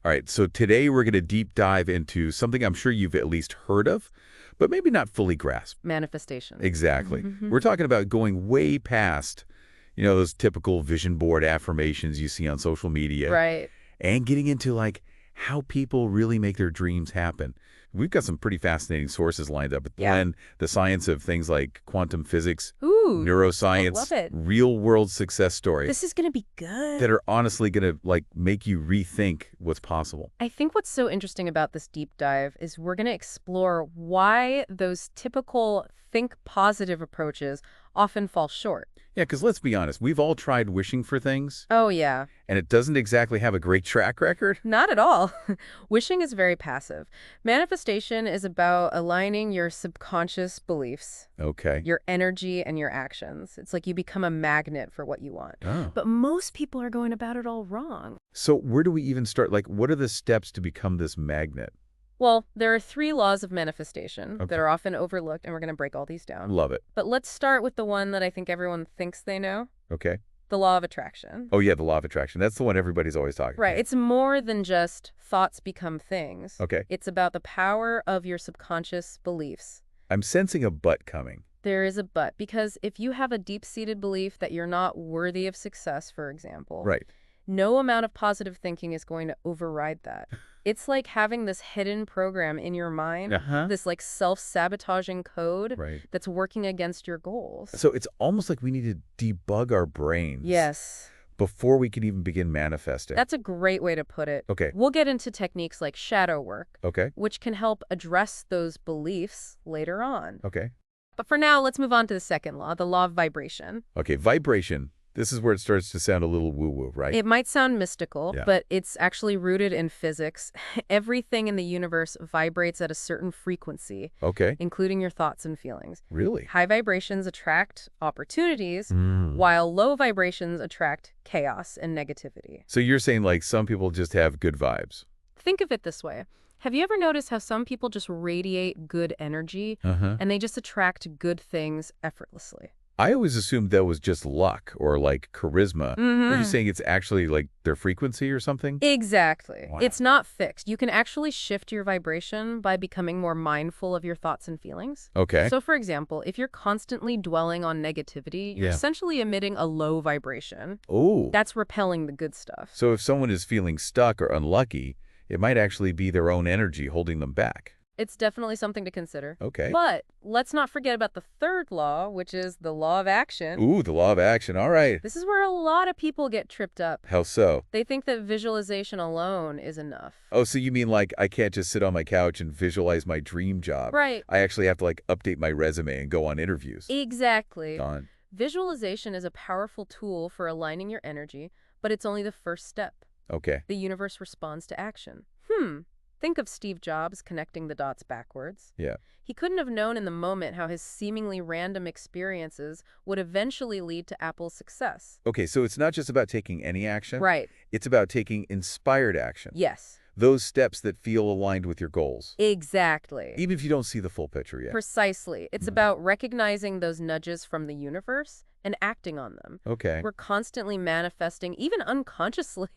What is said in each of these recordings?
All right, so today we're going to deep dive into something I'm sure you've at least heard of, but maybe not fully grasped. Manifestation. Exactly. We're talking about going way past, those typical vision board affirmations you see on social media. Right. And getting into, like, how people really make their dreams happen. We've got some pretty fascinating sources lined up. Yeah. And the science of things like quantum physics, Ooh, neuroscience, love it. real-world success stories. This is going to be good. That are honestly going to, like, make you rethink what's possible. I think what's so interesting about this deep dive is we're going to explore why those typical think positive approaches often fall short. Yeah, because let's be honest, we've all tried wishing for things, Oh, yeah. and it doesn't exactly have a great track record. Not at all. Wishing is very passive. Manifestation is about aligning your subconscious beliefs, Okay. your energy, and your actions. It's like you become a magnet for what you want. Oh. But most people are going about it all wrong. So where do we even start? Like, what are the steps to become this magnet? Well, there are 3 laws of manifestation Okay. that are often overlooked, and we're going to break all these down. Love it. But let's start with the one that I think everyone thinks they know, Okay. the law of attraction. Oh, yeah, the law of attraction. That's the one everybody's always talking Right. about. It's more than just thoughts become things. Okay. It's about the power of your subconscious beliefs. I'm sensing a but coming. There is a but, because if you have a deep-seated belief that you're not worthy of success, for example, Right. no amount of positive thinking is going to override that. It's like having this hidden program in your mind, Uh-huh. this like self-sabotaging code Right. that's working against your goals. So it's almost like we need to debug our brains. Yes. Before we can even begin manifesting. That's a great way to put it. Okay. We'll get into techniques like shadow work, Okay. which can help address those beliefs later on. Okay. But for now, let's move on to the second law, the law of vibration. Okay. Vibration. This is where it starts to sound a little woo-woo, right? It might sound mystical, Yeah. but it's actually rooted in physics. Everything in the universe vibrates at a certain frequency, Okay. including your thoughts and feelings. Really? High vibrations attract opportunities, Mm. while low vibrations attract chaos and negativity. So you're saying, like, some people just have good vibes? Think of it this way. Have you ever noticed how some people just radiate good energy Uh-huh. and they just attract good things effortlessly? I always assumed that was just luck or, like, charisma. Are you saying it's actually, like, their frequency or something? Exactly. Wow. It's not fixed. You can actually shift your vibration by becoming more mindful of your thoughts and feelings. Okay. So, for example, if you're constantly dwelling on negativity, you're Yeah. essentially emitting a low vibration. Oh. That's repelling the good stuff. So if someone is feeling stuck or unlucky, it might actually be their own energy holding them back. It's definitely something to consider. Okay. But let's not forget about the third law, which is the law of action. Ooh, the law of action. All right. This is where a lot of people get tripped up. How so? They think that visualization alone is enough. Oh, so you mean, like, I can't just sit on my couch and visualize my dream job? Right. I actually have to, like, update my resume and go on interviews. Exactly. Gone. Visualization is a powerful tool for aligning your energy, but it's only the first step. Okay. The universe responds to action. Think of Steve Jobs connecting the dots backwards. Yeah. He couldn't have known in the moment how his seemingly random experiences would eventually lead to Apple's success. Okay, so it's not just about taking any action. Right. It's about taking inspired action. Yes. Those steps that feel aligned with your goals. Exactly. Even if you don't see the full picture yet. Precisely. It's about recognizing those nudges from the universe and acting on them. Okay. We're constantly manifesting, even unconsciously.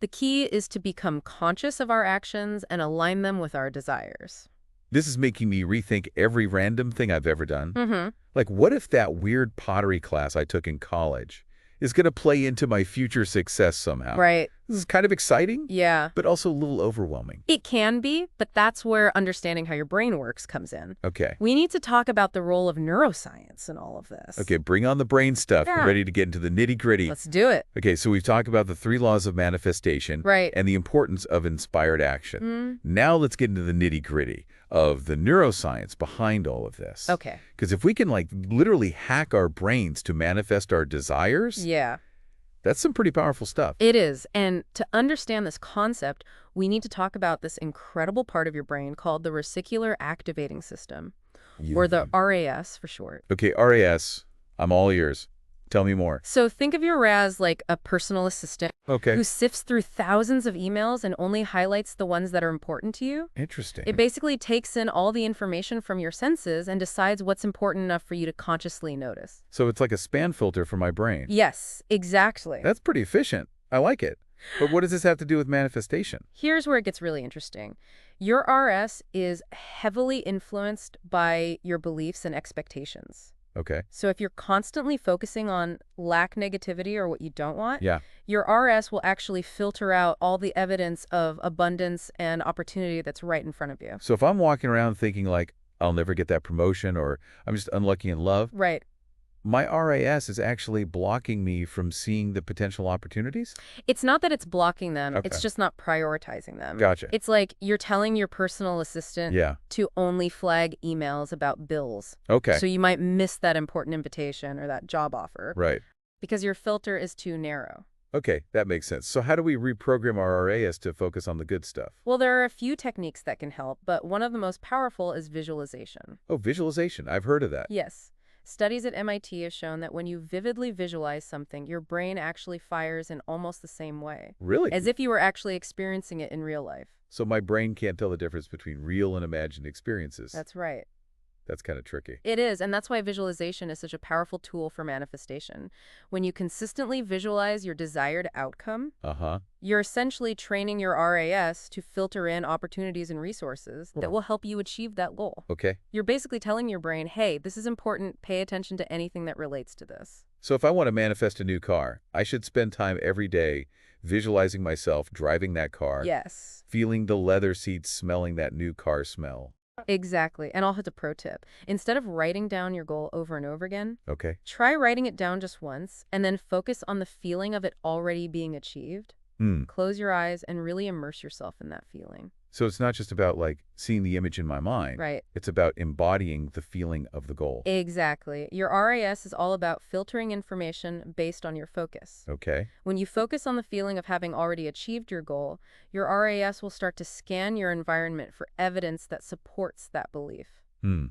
The key is to become conscious of our actions and align them with our desires. This is making me rethink every random thing I've ever done. Mm-hmm. Like, what if that weird pottery class I took in college is going to play into my future success somehow? Right. This is kind of exciting, Yeah. but also a little overwhelming. It can be, but that's where understanding how your brain works comes in. Okay. We need to talk about the role of neuroscience in all of this. Okay, bring on the brain stuff. Yeah. We're ready to get into the nitty-gritty. Let's do it. Okay, so we've talked about the 3 laws of manifestation. Right. And the importance of inspired action. Now let's get into the nitty-gritty of the neuroscience behind all of this. Okay. Because if we can, like, literally hack our brains to manifest our desires, Yeah. that's some pretty powerful stuff. It is. And to understand this concept, we need to talk about this incredible part of your brain called the reticular activating system, or the RAS for short. Okay, RAS, I'm all ears. Tell me more. So think of your RAS like a personal assistant Okay. who sifts through thousands of emails and only highlights the ones that are important to you. Interesting. It basically takes in all the information from your senses and decides what's important enough for you to consciously notice. So it's like a spam filter for my brain. Yes, exactly. That's pretty efficient. I like it. But what does this have to do with manifestation? Here's where it gets really interesting. Your RS is heavily influenced by your beliefs and expectations. Okay. So if you're constantly focusing on lack negativity or what you don't want, Yeah. your RS will actually filter out all the evidence of abundance and opportunity that's right in front of you. So if I'm walking around thinking like, I'll never get that promotion or I'm just unlucky in love, Right. my RAS is actually blocking me from seeing the potential opportunities? It's not that it's blocking them, it's Okay. just not prioritizing them. Gotcha. It's like you're telling your personal assistant Yeah. to only flag emails about bills. Okay. So you might miss that important invitation or that job offer Right. because your filter is too narrow. Okay, that makes sense. So how do we reprogram our RAS to focus on the good stuff? Well, there are a few techniques that can help, but one of the most powerful is visualization. Oh, visualization. I've heard of that. Yes. Studies at MIT have shown that when you vividly visualize something, your brain actually fires in almost the same way, Really? as if you were actually experiencing it in real life. So my brain can't tell the difference between real and imagined experiences. That's right. That's kind of tricky. It is, and that's why visualization is such a powerful tool for manifestation. When you consistently visualize your desired outcome, Uh-huh. you're essentially training your RAS to filter in opportunities and resources that Huh. will help you achieve that goal. Okay. You're basically telling your brain, hey, this is important, pay attention to anything that relates to this. So if I want to manifest a new car, I should spend time every day visualizing myself driving that car, Yes. feeling the leather seats, smelling that new car smell. Exactly. And I'll hit a pro tip. Instead of writing down your goal over and over again, Okay. try writing it down just once and then focus on the feeling of it already being achieved. Hmm. Close your eyes and really immerse yourself in that feeling. So it's not just about like seeing the image in my mind. Right. It's about embodying the feeling of the goal. Exactly. Your RAS is all about filtering information based on your focus. Okay. When you focus on the feeling of having already achieved your goal, your RAS will start to scan your environment for evidence that supports that belief. Hmm.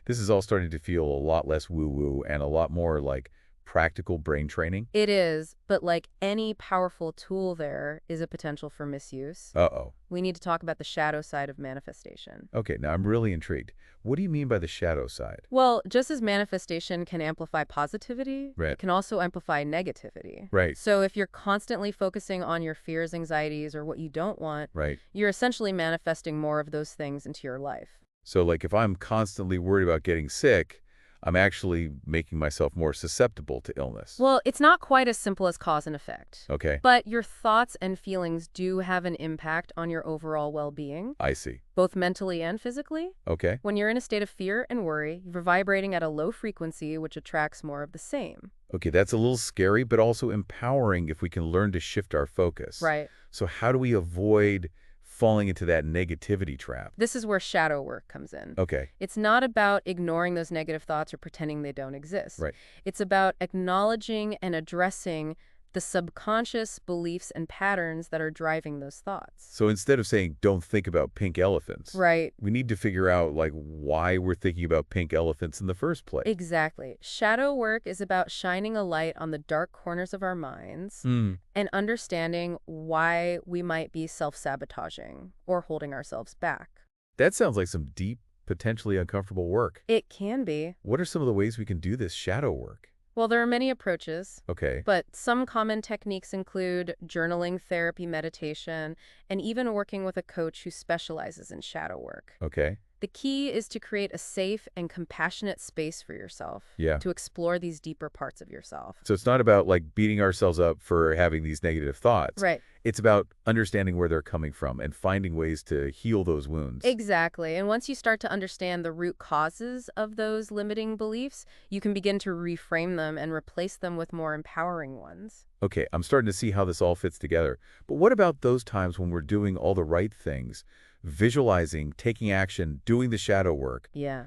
This is all starting to feel a lot less woo-woo and a lot more like practical brain training. It is, but like any powerful tool, there is a potential for misuse. Uh-oh. We need to talk about the shadow side of manifestation. Okay, now I'm really intrigued. What do you mean by the shadow side? Well, just as manifestation can amplify positivity, Right. it can also amplify negativity. Right. So if you're constantly focusing on your fears, anxieties, or what you don't want, Right. you're essentially manifesting more of those things into your life. So like if I'm constantly worried about getting sick, I'm actually making myself more susceptible to illness. Well, it's not quite as simple as cause and effect. Okay, But your thoughts and feelings do have an impact on your overall well-being, I see. both mentally and physically. Okay. When you're in a state of fear and worry, you're vibrating at a low frequency, which attracts more of the same. Okay, that's a little scary, but also empowering if we can learn to shift our focus. Right. So how do we avoid falling into that negativity trap? This is where shadow work comes in. Okay, It's not about ignoring those negative thoughts or pretending they don't exist. right. It's about acknowledging and addressing the subconscious beliefs and patterns that are driving those thoughts. So instead of saying, don't think about pink elephants, Right. we need to figure out like why we're thinking about pink elephants in the first place. Exactly. Shadow work is about shining a light on the dark corners of our minds Hmm. and understanding why we might be self-sabotaging or holding ourselves back. That sounds like some deep, potentially uncomfortable work. It can be. What are some of the ways we can do this shadow work? Well, there are many approaches, Okay. but some common techniques include journaling, therapy, meditation, and even working with a coach who specializes in shadow work. Okay. The key is to create a safe and compassionate space for yourself Yeah. to explore these deeper parts of yourself. So it's not about like beating ourselves up for having these negative thoughts. Right. It's about understanding where they're coming from and finding ways to heal those wounds. Exactly. And once you start to understand the root causes of those limiting beliefs, you can begin to reframe them and replace them with more empowering ones. Okay, I'm starting to see how this all fits together. But what about those times when we're doing all the right things, visualizing, taking action, doing the shadow work, Yeah.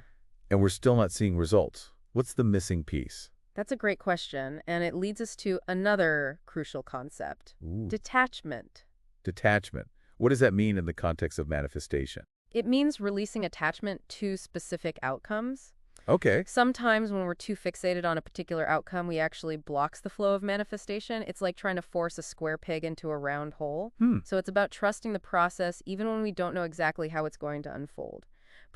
and we're still not seeing results? What's the missing piece? That's a great question, and it leads us to another crucial concept, Ooh, detachment. detachment. What does that mean in the context of manifestation? It means releasing attachment to specific outcomes. Okay. Sometimes when we're too fixated on a particular outcome, we actually blocks the flow of manifestation. It's like trying to force a square peg into a round hole. Hmm. So it's about trusting the process even when we don't know exactly how it's going to unfold.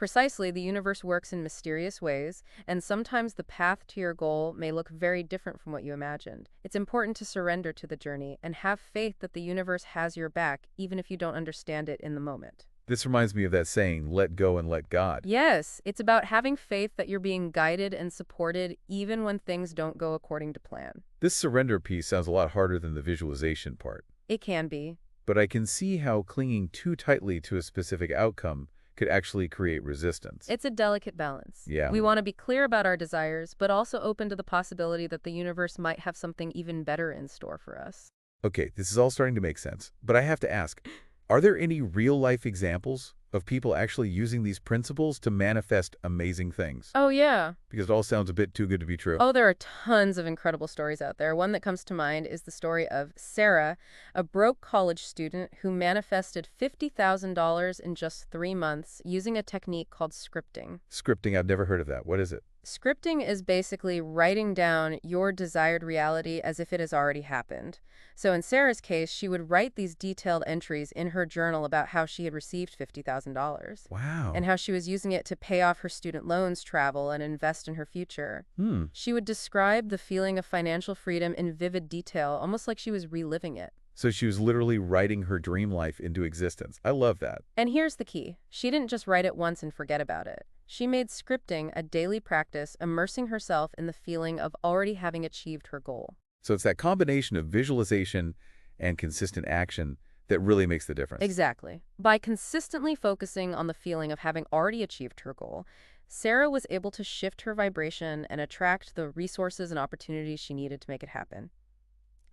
Precisely, the universe works in mysterious ways, and sometimes the path to your goal may look very different from what you imagined. It's important to surrender to the journey and have faith that the universe has your back, even if you don't understand it in the moment. This reminds me of that saying, let go and let God. Yes, it's about having faith that you're being guided and supported even when things don't go according to plan. This surrender piece sounds a lot harder than the visualization part. It can be. But I can see how clinging too tightly to a specific outcome could actually create resistance. It's a delicate balance. Yeah. We want to be clear about our desires, but also open to the possibility that the universe might have something even better in store for us. Okay, this is all starting to make sense. But I have to ask, are there any real-life examples of people actually using these principles to manifest amazing things? Oh, yeah. Because it all sounds a bit too good to be true. Oh, there are tons of incredible stories out there. One that comes to mind is the story of Sarah, a broke college student who manifested $50,000 in just 3 months using a technique called scripting. Scripting, I've never heard of that. What is it? Scripting is basically writing down your desired reality as if it has already happened. So in Sarah's case, she would write these detailed entries in her journal about how she had received $50,000. Wow. And how she was using it to pay off her student loans, travel, and invest in her future. She would describe the feeling of financial freedom in vivid detail, almost like she was reliving it. So she was literally writing her dream life into existence. I love that. And here's the key. She didn't just write it once and forget about it. She made scripting a daily practice, immersing herself in the feeling of already having achieved her goal. So it's that combination of visualization and consistent action that really makes the difference. Exactly. By consistently focusing on the feeling of having already achieved her goal, Sarah was able to shift her vibration and attract the resources and opportunities she needed to make it happen.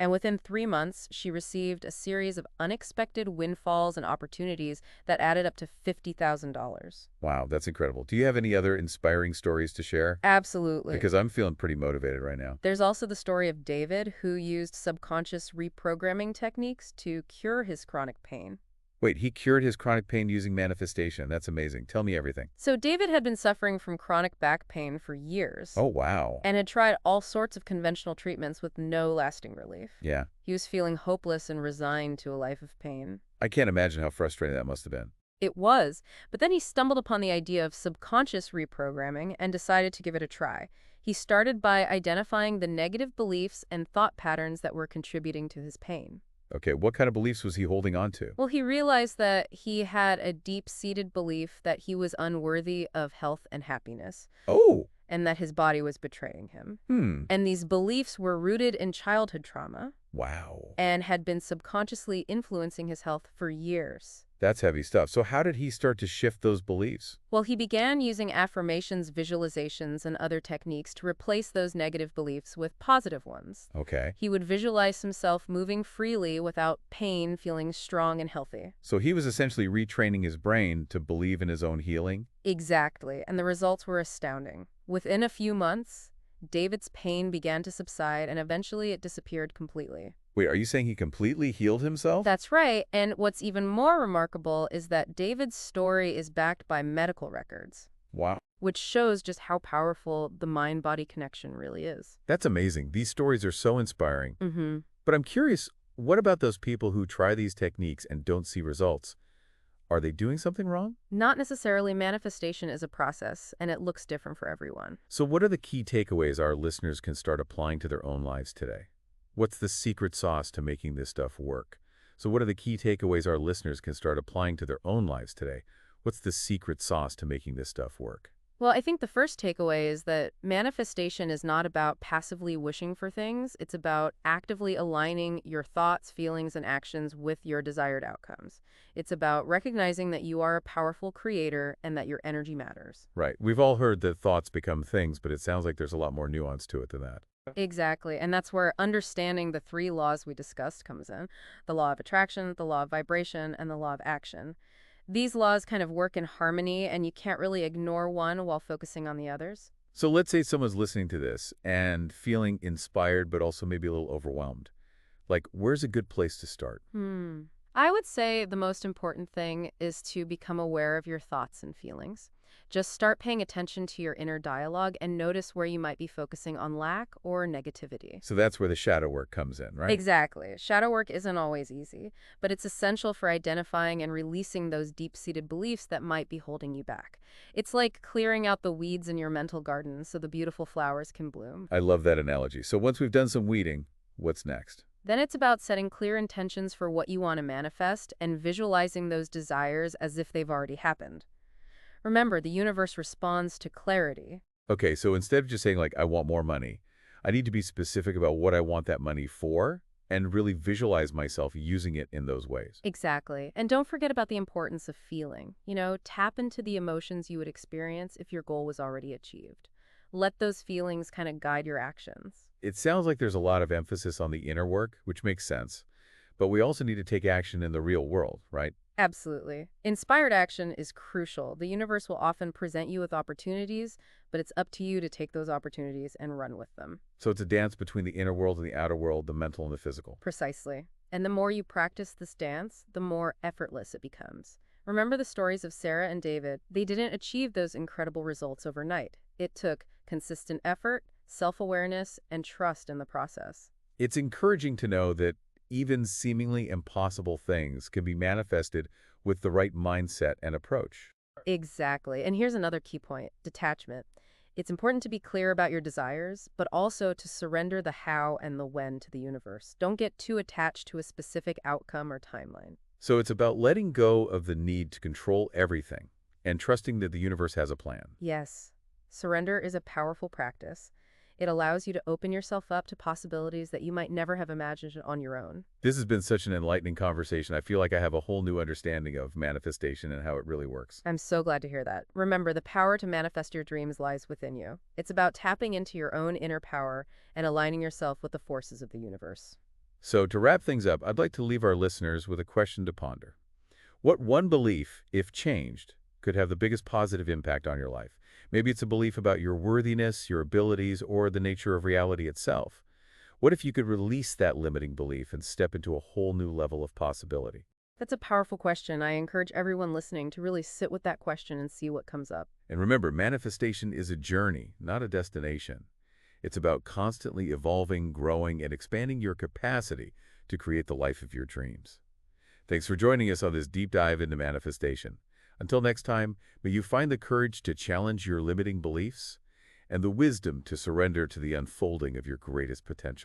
And within 3 months, she received a series of unexpected windfalls and opportunities that added up to $50,000. Wow, that's incredible. Do you have any other inspiring stories to share? Absolutely. Because I'm feeling pretty motivated right now. There's also the story of David, who used subconscious reprogramming techniques to cure his chronic pain. Wait, he cured his chronic pain using manifestation. That's amazing. Tell me everything. So David had been suffering from chronic back pain for years. Oh, wow. And had tried all sorts of conventional treatments with no lasting relief. Yeah. He was feeling hopeless and resigned to a life of pain. I can't imagine how frustrating that must have been. It was, but then he stumbled upon the idea of subconscious reprogramming and decided to give it a try. He started by identifying the negative beliefs and thought patterns that were contributing to his pain. Okay, what kind of beliefs was he holding on to? Well, he realized that he had a deep-seated belief that he was unworthy of health and happiness. Oh. And that his body was betraying him. And these beliefs were rooted in childhood trauma. Wow. And had been subconsciously influencing his health for years. That's heavy stuff. So how did he start to shift those beliefs? Well, he began using affirmations, visualizations, and other techniques to replace those negative beliefs with positive ones. Okay. He would visualize himself moving freely without pain, feeling strong and healthy. So he was essentially retraining his brain to believe in his own healing? Exactly, and the results were astounding. Within a few months, David's pain began to subside, and eventually it disappeared completely. Wait, are you saying he completely healed himself? That's right, and what's even more remarkable is that David's story is backed by medical records. Wow. Which shows just how powerful the mind-body connection really is. That's amazing. These stories are so inspiring. But I'm curious, what about those people who try these techniques and don't see results? Are they doing something wrong? Not necessarily. Manifestation is a process, and it looks different for everyone. So what are the key takeaways our listeners can start applying to their own lives today? What's the secret sauce to making this stuff work? So what are the key takeaways our listeners can start applying to their own lives today? What's the secret sauce to making this stuff work? Well, I think the first takeaway is that manifestation is not about passively wishing for things. It's about actively aligning your thoughts, feelings, and actions with your desired outcomes. It's about recognizing that you are a powerful creator and that your energy matters. Right. We've all heard that thoughts become things, but it sounds like there's a lot more nuance to it than that. Exactly. And that's where understanding the 3 laws we discussed comes in. The law of attraction, the law of vibration, and the law of action. These laws kind of work in harmony, and you can't really ignore one while focusing on the others. So let's say someone's listening to this and feeling inspired, but also maybe a little overwhelmed. Like, where's a good place to start? I would say the most important thing is to become aware of your thoughts and feelings. Just start paying attention to your inner dialogue and notice where you might be focusing on lack or negativity. So that's where the shadow work comes in, right? Exactly. Shadow work isn't always easy, but it's essential for identifying and releasing those deep-seated beliefs that might be holding you back. It's like clearing out the weeds in your mental garden so the beautiful flowers can bloom. I love that analogy. So once we've done some weeding, what's next? Then it's about setting clear intentions for what you want to manifest and visualizing those desires as if they've already happened. Remember, the universe responds to clarity. Okay, so instead of just saying, like, I want more money, I need to be specific about what I want that money for and really visualize myself using it in those ways. Exactly. And don't forget about the importance of feeling. Tap into the emotions you would experience if your goal was already achieved. Let those feelings kind of guide your actions. It sounds like there's a lot of emphasis on the inner work, which makes sense, but we also need to take action in the real world, right? Absolutely. Inspired action is crucial. The universe will often present you with opportunities, but it's up to you to take those opportunities and run with them. So it's a dance between the inner world and the outer world, the mental and the physical. Precisely. And the more you practice this dance, the more effortless it becomes. Remember the stories of Sarah and David? They didn't achieve those incredible results overnight. It took consistent effort, self-awareness, and trust in the process. It's encouraging to know that even seemingly impossible things can be manifested with the right mindset and approach. Exactly. And here's another key point: detachment. It's important to be clear about your desires, but also to surrender the how and the when to the universe. Don't get too attached to a specific outcome or timeline. So it's about letting go of the need to control everything and trusting that the universe has a plan. Yes, surrender is a powerful practice. It allows you to open yourself up to possibilities that you might never have imagined on your own. This has been such an enlightening conversation. I feel like I have a whole new understanding of manifestation and how it really works. I'm so glad to hear that. Remember, the power to manifest your dreams lies within you. It's about tapping into your own inner power and aligning yourself with the forces of the universe. So to wrap things up, I'd like to leave our listeners with a question to ponder. What one belief, if changed, could have the biggest positive impact on your life? Maybe it's a belief about your worthiness, your abilities, or the nature of reality itself. What if you could release that limiting belief and step into a whole new level of possibility? That's a powerful question. I encourage everyone listening to really sit with that question and see what comes up. And remember, manifestation is a journey, not a destination. It's about constantly evolving, growing, and expanding your capacity to create the life of your dreams. Thanks for joining us on this deep dive into manifestation. Until next time, may you find the courage to challenge your limiting beliefs and the wisdom to surrender to the unfolding of your greatest potential.